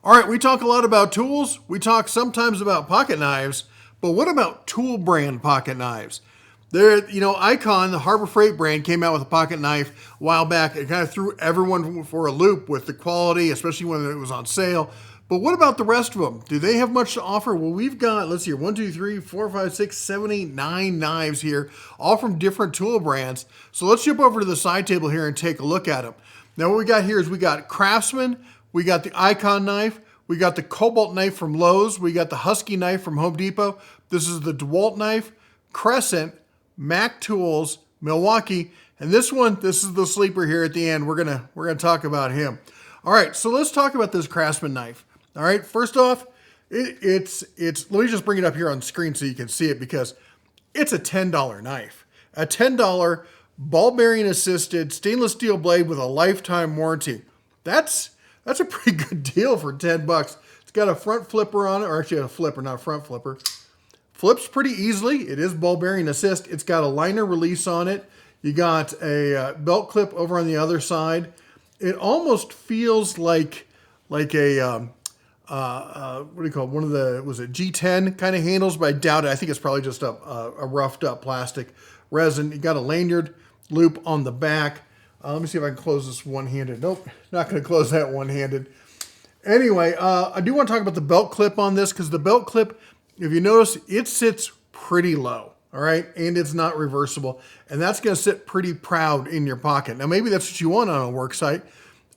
All right, we talk a lot about tools. We talk sometimes about pocket knives, but what about tool brand pocket knives? There, Icon, the Harbor Freight brand, came out with a pocket knife a while back. It kind of threw everyone for a loop with the quality, especially when it was on sale. But what about the rest of them? Do they have much to offer? Well, we've got, let's see, 1, 2, 3, 4, 5, 6, 7, 8, 9 knives here, all from different tool brands. So let's jump over to the side table here and take a look at them. Now, what we got here is we got Craftsman, we got the Icon knife, we got the Cobalt knife from Lowe's, we got the Husky knife from Home Depot. This is the DeWalt knife, Crescent, Mac Tools, Milwaukee, and this is the sleeper here at the end. We're gonna talk about him. All right, so let's talk about this Craftsman knife. All right, first off, it's let me just bring it up here on screen so you can see it because it's a $10 knife, a $10 ball bearing assisted stainless steel blade with a lifetime warranty. That's a pretty good deal for $10. It's got a front flipper on it, or actually a flipper, not a front flipper. Flips pretty easily. It is ball bearing assist. It's got a liner release on it. You got a belt clip over on the other side. It almost feels like a what do you call it? One of the, was it G10 kind of handles, but I doubt it. I think it's probably just a roughed up plastic resin. You got a lanyard loop on the back. Let me see if I can close this one-handed. Nope, not going to close that one-handed. Anyway, I do want to talk about the belt clip on this because the belt clip, if you notice, it sits pretty low, all right? And it's not reversible. And that's going to sit pretty proud in your pocket. Now, maybe that's what you want on a work site.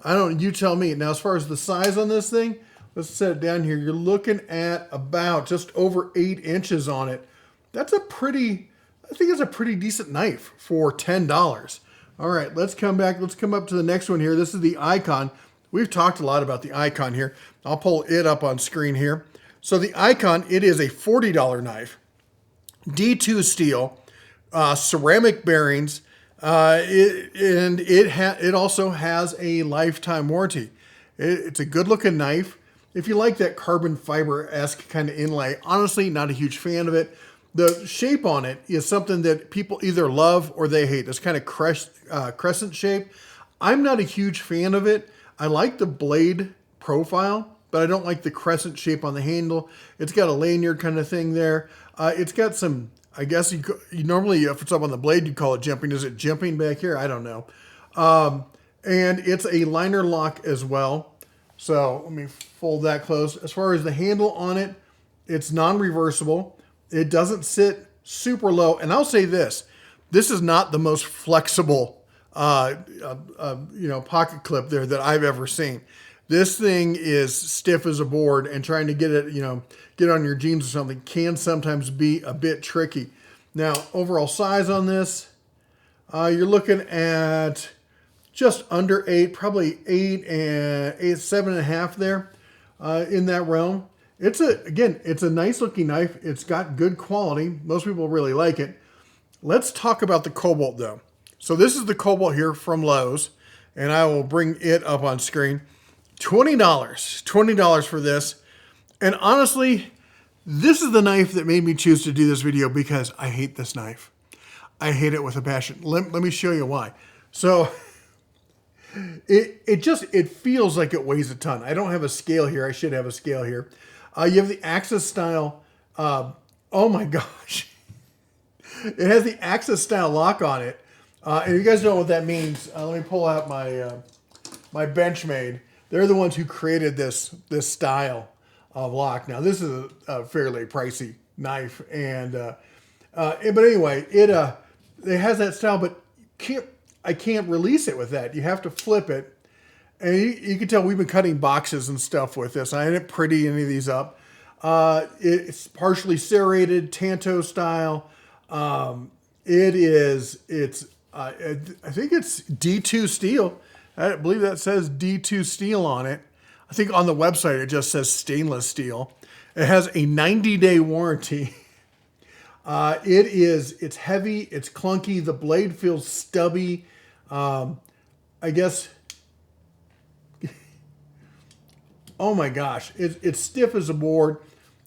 I don't, you tell me. Now, as far as the size on this thing, let's set it down here. You're looking at about just over 8 inches on it. That's a pretty, I think it's a pretty decent knife for $10. All right, let's come back. Let's come up to the next one here. This is the Icon. We've talked a lot about the Icon here. I'll pull it up on screen here. So the Icon, it is a $40 knife, D2 steel, ceramic bearings, it also has a lifetime warranty. It's a good looking knife. If you like that carbon fiber-esque kind of inlay, honestly, not a huge fan of it. The shape on it is something that people either love or they hate. This kind of crescent shape. I'm not a huge fan of it. I like the blade profile, but I don't like the crescent shape on the handle. It's got a lanyard kind of thing there. It's got some, I guess you normally, if it's up on the blade, you call it jimping. Is it jimping back here? I don't know. And it's a liner lock as well. So let me fold that close. As far as the handle on it, it's non-reversible. It doesn't sit super low. And I'll say this is not the most flexible, pocket clip there that I've ever seen. This thing is stiff as a board, and trying to get it, get on your jeans or something can sometimes be a bit tricky. Now, overall size on this, you're looking at just under 8, probably 7.5 there, in that realm. It's a nice looking knife. It's got good quality. Most people really like it. Let's talk about the Cobalt though. So this is the Cobalt here from Lowe's, and I will bring it up on screen. $20 for this. And honestly, this is the knife that made me choose to do this video because I hate this knife. I hate it with a passion. Let me show you why. So it feels like it weighs a ton. I don't have a scale here. I should have a scale here. You have the Axis style. Oh my gosh. It has the Axis style lock on it. And you guys know what that means. Let me pull out my Benchmade. They're the ones who created this style of lock. Now this is a fairly pricey knife, but anyway, it has that style, but I can't release it with that. You have to flip it. And you can tell we've been cutting boxes and stuff with this. I didn't pretty any of these up. It's partially serrated, Tanto style. I think it's D2 steel. I believe that says D2 steel on it. I think on the website it just says stainless steel. It has a 90-day warranty. It's heavy, it's clunky, the blade feels stubby. I guess, oh my gosh, it's stiff as a board,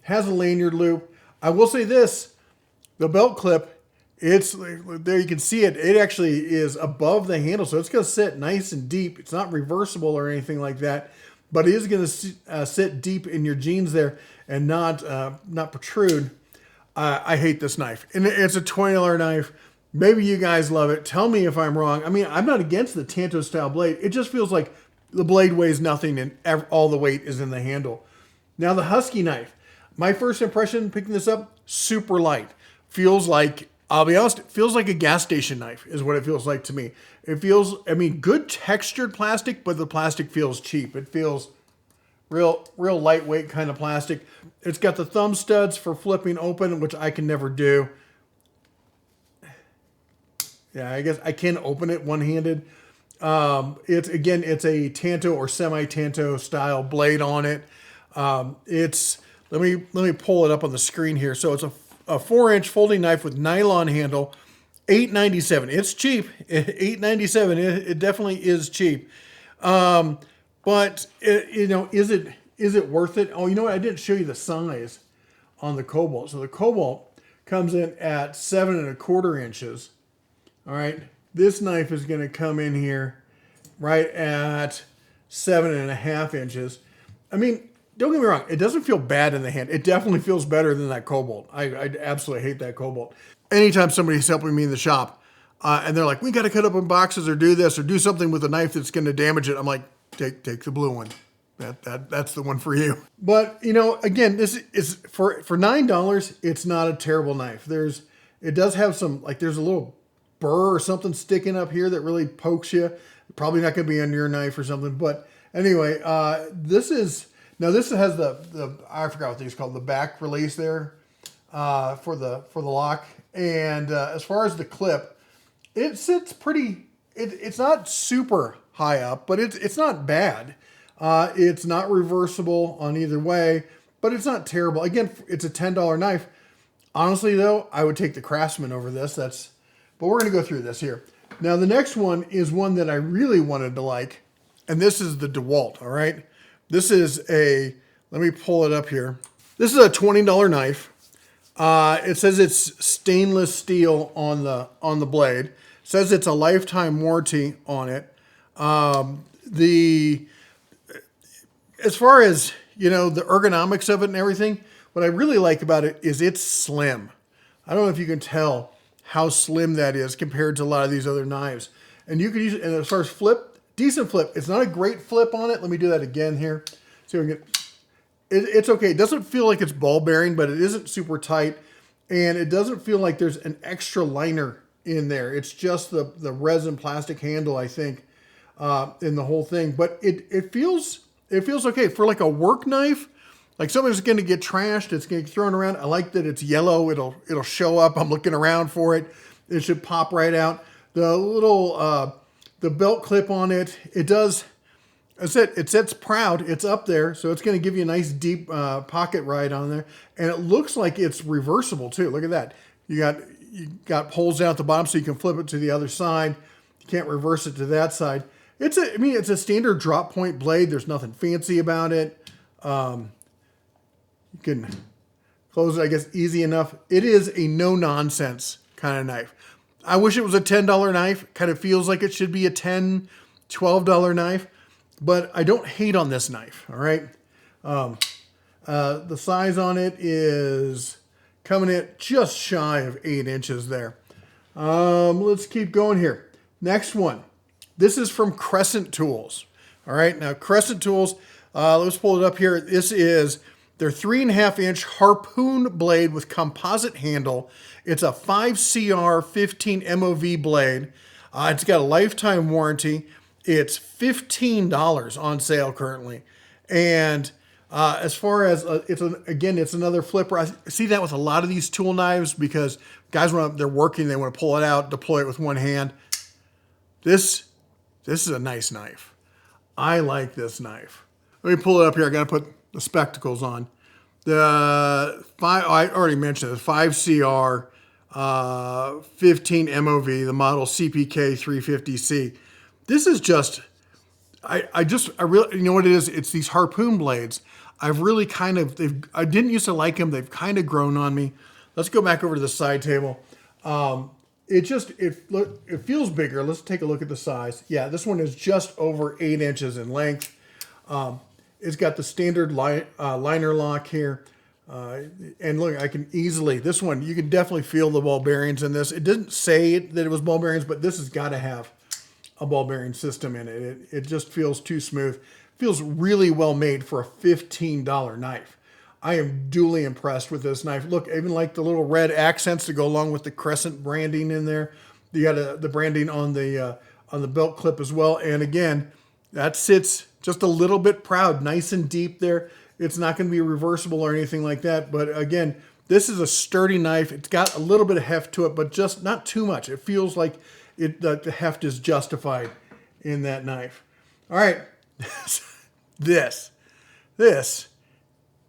has a lanyard loop. I will say this, the belt clip, it's there, you can see it. It actually is above the handle, so it's going to sit nice and deep. It's not reversible or anything like that. but it is going to sit deep in your jeans there and not protrude. I hate this knife, and it's a $20 knife. Maybe you guys love it. Tell me if I'm wrong. I mean, I'm not against the Tanto style blade. It just feels like the blade weighs nothing and all the weight is in the handle. Now the Husky knife. My first impression picking this up, super light. Feels like, I'll be honest, it feels like a gas station knife is what it feels like to me. It feels, I mean, good textured plastic, but the plastic feels cheap. It feels real lightweight kind of plastic. It's got the thumb studs for flipping open, which I can never do. Yeah, I guess I can open it one-handed. It's a Tanto or semi-Tanto style blade on it. Let me pull it up on the screen here. So it's a 4-inch folding knife with nylon handle, $8.97. It's cheap. $8.97. It definitely is cheap. But is it worth it? Oh, you know what? I didn't show you the size on the Cobalt. So the Cobalt comes in at 7¼ inches. All right, this knife is going to come in here right at 7½ inches. I mean, don't get me wrong, it doesn't feel bad in the hand. It definitely feels better than that Cobalt. I absolutely hate that Cobalt. Anytime somebody's helping me in the shop and they're like, we got to cut up in boxes or do this or do something with a knife that's going to damage it, I'm like, take the blue one. That's the one for you. But, again, this is for $9, it's not a terrible knife. It does have some, like there's a little burr or something sticking up here that really pokes you. Probably not going to be on your knife or something. But anyway, this has the I forgot what these called, the back release there for the lock. And as far as the clip, it sits pretty. It's not super high up, but it's not bad. It's not reversible on either way, but it's not terrible. Again, it's a $10 knife. Honestly, though, I would take the Craftsman over this. But we're going to go through this here. Now, the next one is one that I really wanted to like, and this is the DeWalt, all right? This is let me pull it up here. This is a $20 knife. It says it's stainless steel on the blade. It says it's a lifetime warranty on it. As far as, the ergonomics of it and everything, what I really like about it is it's slim. I don't know if you can tell how slim that is compared to a lot of these other knives. And you could use it, and as far as flip, decent flip. It's not a great flip on it. Let me do that again here. See if we can it's okay. It doesn't feel like it's ball bearing, but it isn't super tight. And it doesn't feel like there's an extra liner in there. It's just the resin plastic handle, I think, in the whole thing. But it feels okay. For like a work knife, like something's going to get trashed, it's going to get thrown around. I like that it's yellow. It'll show up. I'm looking around for it. It should pop right out. The little the belt clip on it, it does. It sits proud. It's up there, so it's going to give you a nice deep pocket ride on there, and it looks like it's reversible too. Look at that. You got holes down at the bottom, so you can flip it to the other side. You can't reverse it to that side. It's a standard drop point blade. There's nothing fancy about it. You can close it, I guess, easy enough. It is a no-nonsense kind of knife. I wish it was a $10 knife. Kind of feels like it should be a $10, $12 knife. But I don't hate on this knife, all right? The size on it is coming in just shy of 8 inches there. Let's keep going here. Next one. This is from Crescent Tools. All right, now Crescent Tools, let's pull it up here. This is their 3.5-inch harpoon blade with composite handle. It's a 5CR 15 MOV blade. It's got a lifetime warranty. It's $15 on sale currently. And as far as, it's another flipper. I see that with a lot of these tool knives because guys, when they're working, they want to pull it out, deploy it with one hand. This is a nice knife. I like this knive. Let me pull it up here. I got to put the spectacles on. I already mentioned it, 5CR 15 MOV, the model CPK 350C. This is just, I really, you know what it is? It's these harpoon blades. I've really I didn't used to like them. They've kind of grown on me. Let's go back over to the side table. It feels bigger. Let's take a look at the size. Yeah, this one is just over 8 inches in length. It's got the standard liner lock here. And look, I can easily, this one, you can definitely feel the ball bearings in this. It didn't say that it was ball bearings, but this has got to have a ball bearing system in it. It just feels too smooth. Feels really well made for a $15 knife. I am duly impressed with this knife. Look, even like the little red accents to go along with the crescent branding in there. You got the branding on the belt clip as well. And again, that sits just a little bit proud, nice and deep there. It's not going to be reversible or anything like that. But again, this is a sturdy knife. It's got a little bit of heft to it, but just not too much. It feels like the heft is justified in that knife. All right, this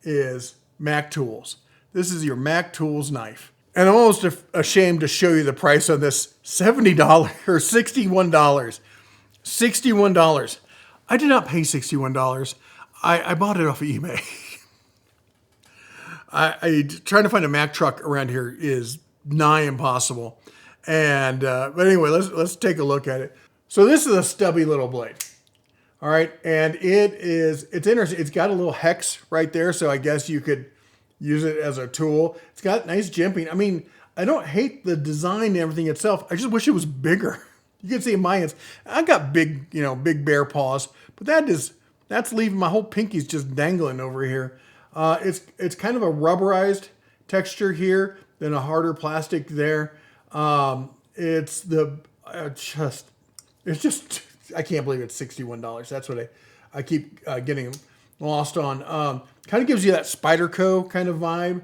is Mac Tools. This is your Mac Tools knife. And I'm almost ashamed to show you the price on this. $70 or $61. $61. I did not pay $61. I bought it off of eBay. Trying to find a Mac truck around here is nigh impossible. And but anyway, let's take a look at it. So this is a stubby little blade. All right, and it's interesting. It's got a little hex right there, so I guess you could use it as a tool. It's got nice jimping. I mean, I don't hate the design and everything itself. I just wish it was bigger. You can see in my hands, I've got big, big bare paws, but that's leaving my whole pinkies just dangling over here. It's kind of a rubberized texture here, then a harder plastic there. It's just I can't believe it's $61. That's what I keep getting lost on. Kind of gives you that Spyderco kind of vibe.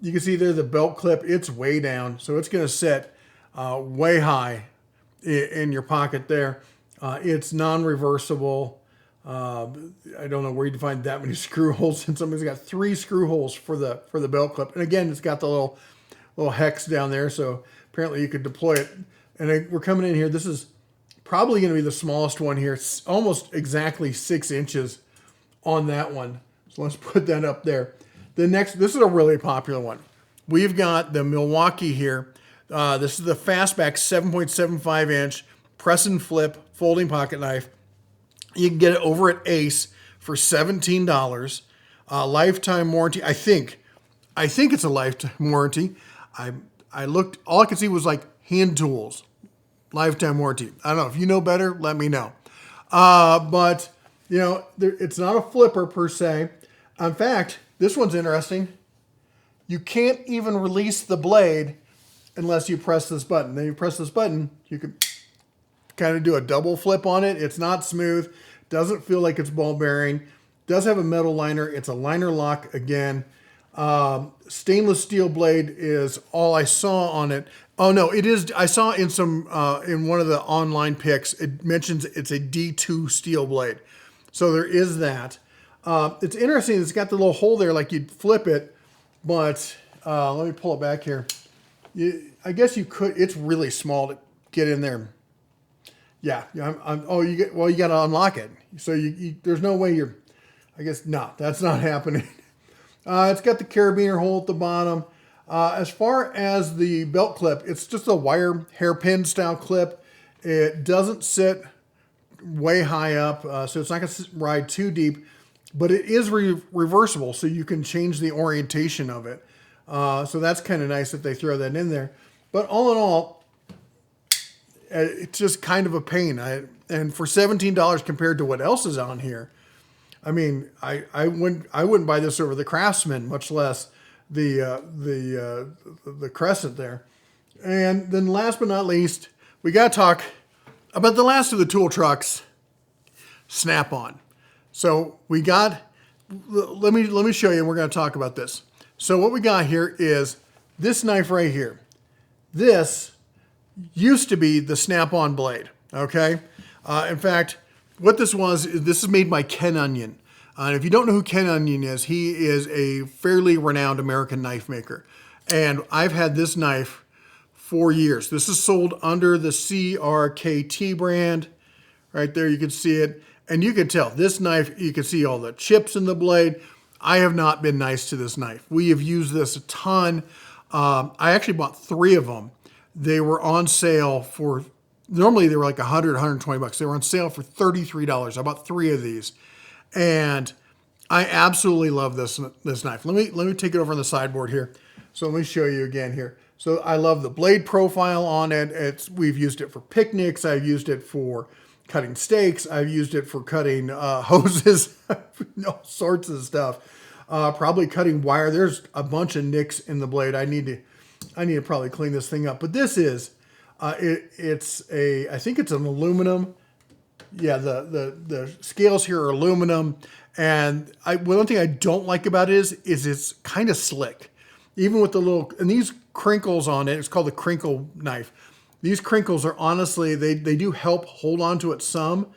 You can see there the belt clip, it's way down, so it's going to sit way high in your pocket there. It's non-reversible. I don't know where you'd find that many screw holes, and somebody's got 3 screw holes for the belt clip. And again, it's got the little hex down there, so apparently you could deploy it. And we're coming in here. This is probably going to be the smallest one here. It's almost exactly 6 inches on that one. So let's put that up there. This is a really popular one. We've got the Milwaukee here. This is the Fastback 7.75 inch press and flip folding pocket knife. You can get it over at Ace for $17. Lifetime warranty. I think it's a lifetime warranty. I looked, all I could see was like hand tools. Lifetime warranty. I don't know. If you know better, let me know. But, it's not a flipper per se. In fact, this one's interesting. You can't even release the blade unless you press this button. Then you press this button, you can kind of do a double flip on it. It's not smooth. Doesn't feel like it's ball bearing. Does have a metal liner. It's a liner lock again. Stainless steel blade is all I saw on it. Oh no, it is. I saw in in one of the online pics, it mentions it's a D2 steel blade. So there is that. It's interesting. It's got the little hole there, like you'd flip it, but let me pull it back here. I guess you could. It's really small to get in there. Yeah. You got to unlock it. So there's no way I guess no, that's not happening. It's got the carabiner hole at the bottom. As far as the belt clip, it's just a wire hairpin style clip. It doesn't sit way high up, so it's not going to ride too deep, but it is reversible, so you can change the orientation of it. So that's kind of nice that they throw that in there. But all in all, it's just kind of a pain. And for $17 compared to what else is on here, I mean, I wouldn't buy this over the Craftsman, much less the Crescent there. And then last but not least, we got to talk about the last of the tool trucks, Snap-on. So we got, let me show you, and we're going to talk about this. So what we got here is this knife right here. This used to be the Snap-on blade, okay? In fact, what this is made by Ken Onion. And if you don't know who Ken Onion is, he is a fairly renowned American knife maker. And I've had this knife for years. This is sold under the CRKT brand. Right there, you can see it. And you can tell, this knife, you can see all the chips in the blade. I have not been nice to this knife. We have used this a ton. I actually bought 3 of them. They were on sale for, normally they were like $100, $120. They were on sale for $33. I bought 3 of these. And I absolutely love this knife. Let me take it over on the sideboard here. So let me show you again here. So I love the blade profile on it. We've used it for picnics. I've used it for cutting steaks. I've used it for cutting hoses, all sorts of stuff. Probably cutting wire. There's a bunch of nicks in the blade. I need to probably clean this thing up. But this is I think it's an aluminum. Yeah, the scales here are aluminum. And one thing I don't like about it is it's kind of slick. Even with the and these crinkles on it, it's called the crinkle knife. These crinkles are honestly, they do help hold on to it some,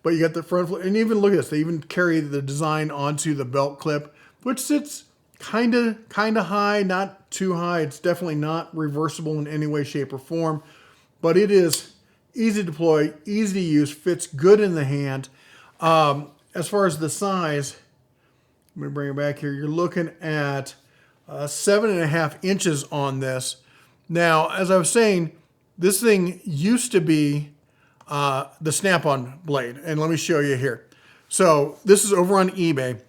but you got the front, and even look at this, they even carry the design onto the belt clip, which sits kind of high, not too high. It's definitely not reversible in any way, shape, or form, but it is easy to deploy, easy to use, fits good in the hand. As far as the size, let me bring it back here. You're looking at 7.5 inches on this. Now, as I was saying, this thing used to be the snap-on blade, and let me show you here. So this is over on eBay.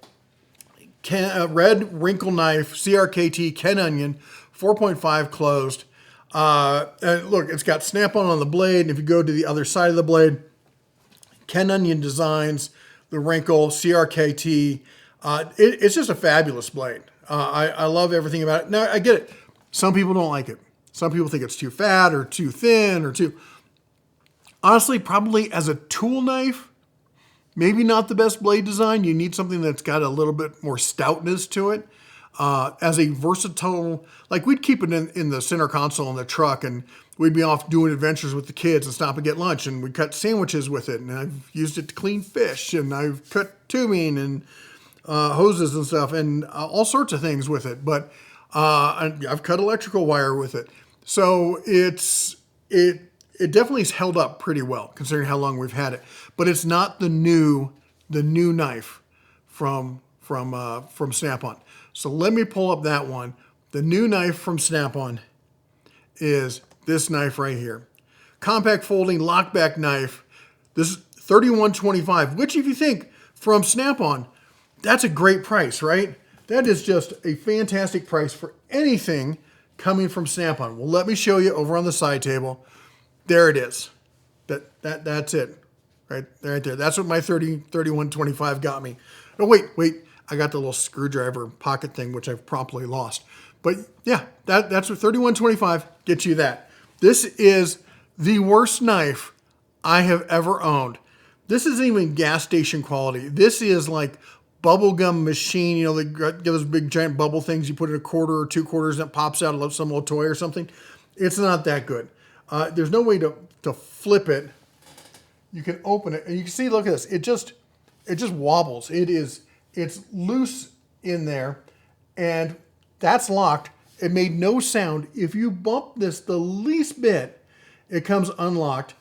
Red wrinkle knife, CRKT, Ken Onion, 4.5 closed. And look, it's got snap-on the blade, and if you go to the other side of the blade, Ken Onion Designs, the wrinkle, CRKT. It's just a fabulous blade. I love everything about it. Now, I get it. Some people don't like it. Some people think it's too fat or too thin or too... Honestly, probably as a tool knife, maybe not the best blade design. You need something that's got a little bit more stoutness to it. As a versatile... Like, we'd keep it in the center console in the truck, and we'd be off doing adventures with the kids and stop and get lunch, and we'd cut sandwiches with it, and I've used it to clean fish, and I've cut tubing and hoses and stuff, and all sorts of things with it. But I've cut electrical wire with it. So it definitely has held up pretty well considering how long we've had it. But it's not the new knife from Snap-on. So let me pull up that one. The new knife from Snap-on is this knife right here. Compact folding lockback knife. This is $31.25, which if you think from Snap-on, that's a great price, right? That is just a fantastic price for anything coming from Snap-on. Well, let me show you over on the side table. There it is. That's it. Right there. That's what my $31.25 got me. Oh, wait. I got the little screwdriver pocket thing, which I've promptly lost. But yeah, that's what $31.25 gets you that. This is the worst knife I have ever owned. This isn't even gas station quality. This is like bubblegum machine. You know, they get those big giant bubble things. You put in a quarter or 2 quarters and it pops out of some little toy or something. It's not that good. There's no way to flip it. You can open it and you can see, look at this. It just wobbles. It's loose in there and that's locked. It made no sound. If you bump this the least bit, it comes unlocked.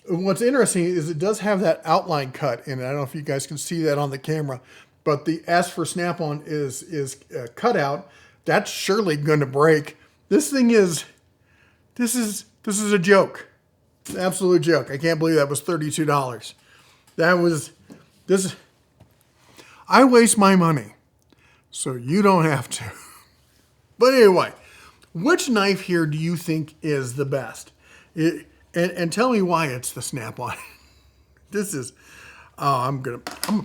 What's interesting is it does have that outline cut in it. I don't know if you guys can see that on the camera, but the S for Snap-on is cut out. That's surely going to break. This thing is a joke. It's an absolute joke. I can't believe that was $32. I waste my money, so you don't have to. But anyway, which knife here do you think is the best? And tell me why it's the Snap-on. This is, I'm gonna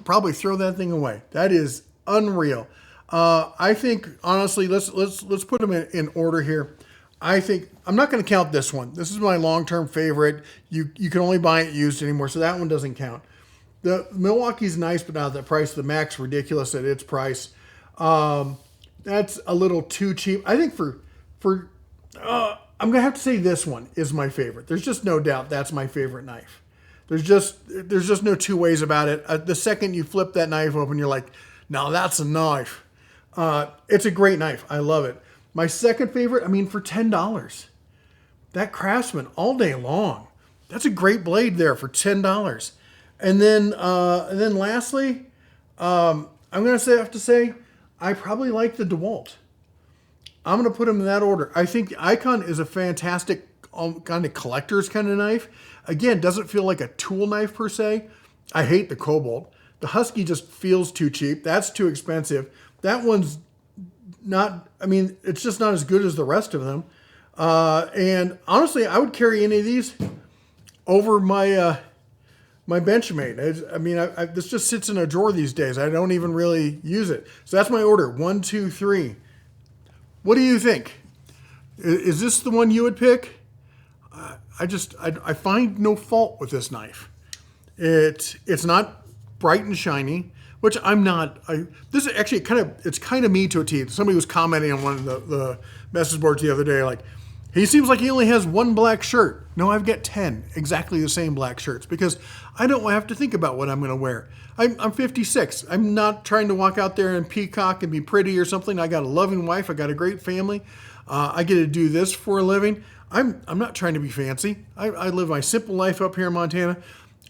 probably throw that thing away. That is unreal. I think honestly, let's put them in order here. I think I'm not going to count this one. This is my long-term favorite. You can only buy it used anymore, so that one doesn't count. The Milwaukee's nice, but not at the price. The Mac's ridiculous at its price. That's a little too cheap. I think I'm going to have to say this one is my favorite. There's just no doubt that's my favorite knife. There's just no two ways about it. The second you flip that knife open, you're like, now that's a knife. It's a great knife. I love it. My second favorite, for $10. That Craftsman all day long. That's a great blade there for $10. And then lastly, I'm going to have to say, I probably like the DeWalt. I'm going to put them in that order. I think the Icon is a fantastic kind of collector's kind of knife. Again, doesn't feel like a tool knife per se. I hate the Cobalt. The Husky just feels too cheap. That's too expensive. That one's not, I mean, it's just not as good as the rest of them. And honestly, I would carry any of these over my my Benchmade. I mean, this just sits in a drawer these days. I don't even really use it. So that's my order. 1, 2, 3. What do you think? Is this the one you would pick? I find no fault with this knife. It's not bright and shiny, which I'm not. This is actually it's kind of me to a T. Somebody was commenting on one of the message boards the other day, like, he seems like he only has one black shirt. No, I've got 10 exactly the same black shirts because I don't have to think about what I'm going to wear. I'm 56. I'm not trying to walk out there and peacock and be pretty or something. I got a loving wife. I got a great family. I get to do this for a living. I'm not trying to be fancy. I live my simple life up here in Montana.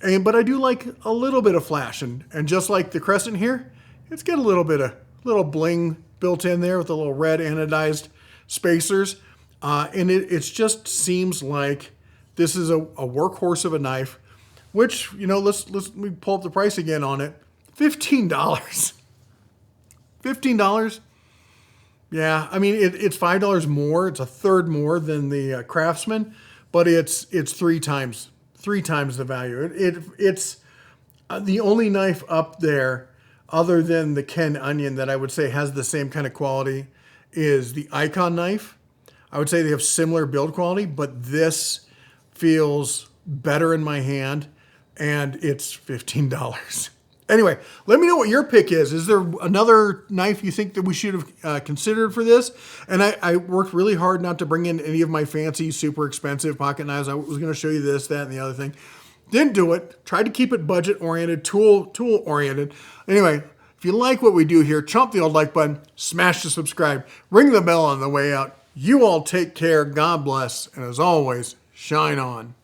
But I do like a little bit of flash. And just like the Crescent here, it's got a little bit of bling built in there with the little red anodized spacers. And it just seems like this is a workhorse of a knife, which, let me pull up the price again on it. $15. $15? Yeah, I mean, it's $5 more. It's a third more than the Craftsman, but it's three times the value. It's the only knife up there other than the Ken Onion that I would say has the same kind of quality is the Icon knife. I would say they have similar build quality, but this feels better in my hand, and it's $15. Anyway, let me know what your pick is. Is there another knife you think that we should have considered for this? And I worked really hard not to bring in any of my fancy, super expensive pocket knives. I was going to show you this, that, and the other thing. Didn't do it. Tried to keep it budget-oriented, tool-oriented. Anyway, if you like what we do here, chomp the old like button, smash the subscribe, ring the bell on the way out. You all take care, God bless, and as always, shine on.